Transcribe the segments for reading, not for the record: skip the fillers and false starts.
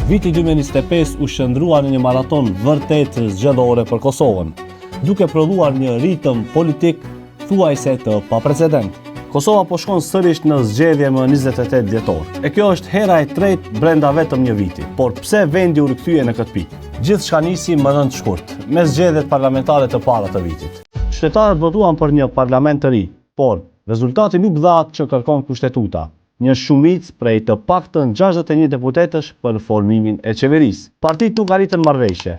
Viti 2025 u shndrua në një maraton vërtet zgjedhore për Kosovën, duke prodhuar një ritëm politik thuajse të paprecedent. Kosova po shkon sërish në zgjedhje më 28 dhjetor. E kjo është hera e tretë brenda vetëm një viti. Por pse vendi u rikthye në këtë pikë? Gjithçka nisi më rënd shkurt, me zgjedhjet parlamentare të para të vitit. Qytetarët votuan për një parlament të ri, por rezultati nuk dha atë që kërkon kushtetuta. Një shumicë prej të paktën 61 deputetësh për formimin e qeverisë. Partitë nuk arritën marrëveshje.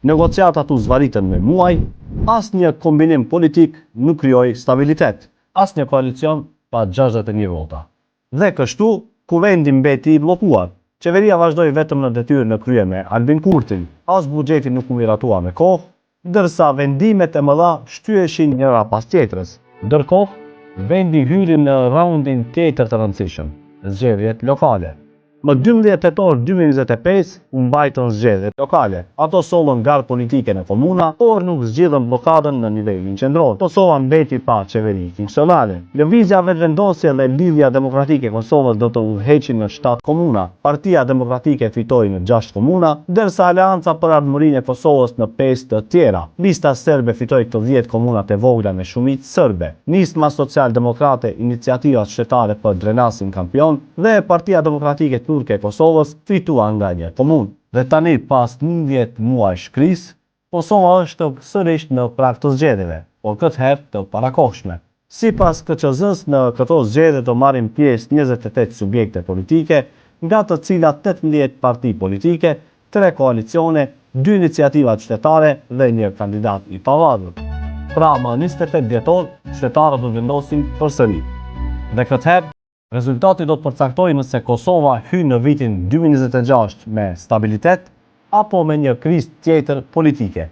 Negociatat u zvarritën me muaj, asnjë kombinim politik nuk krijoi stabilitet. Asnjë koalicion pa 61 vota. Dhe kështu, kuvendi mbeti i bllokuar. Qeveria vazhdoi vetëm në detyrë në krye me Albin Kurtin. As buxheti nuk u miratua me kohë, ndërsa vendimet e mëdha shtyheshin njëra pas tjetrës. Ndërkohë, vendi hyri në raundin tjetër të rëndësishëm, zgjedhjet lokale. Më 12 tetor 2025 u mbajtën zgjedhjet lokale. Ato sollën garë politike në komuna, por nuk zgjidhën blokadën në nivelin qendror. Kosova mbeti pa qeveri funksionale. Lëvizja vetëvendosje dhe Lidhja Demokratike e Kosovës do të udhëheqin në 7 komuna. Partia Demokratike fitoi në 6 komuna, ndërsa Aleanca për Ardhmërinë e Kosovës në 5 të tjera. Lista serbe fitoi të 10 komunat e vogla me shumicë serbe. Nisma Social-Demokrate, Iniciativa Shtetare për Drenasin Kampion dhe Partia Demokratike Turke e Kosovës fitua nga një komunë. Dhe tani pas 11 muaj shkrisë, Kosova është sërish në prag të zgjedhjeve, por këtë herë të parakohshme. Sipas KQZ-s, në këto zgjedhje do marrin pjesë 28 subjekte politike, nga të cilat 18 parti politike, 3 koalicione, 2 iniciativa qytetare dhe një kandidat i pavarur. Pra më 28 dhjetor, qytetarët do vendosin përsëri. Dhe këtë herë, rezultati do të përcaktojë nëse Kosova hyn në vitin 2026 me stabilitet apo me një krizë tjetër politike.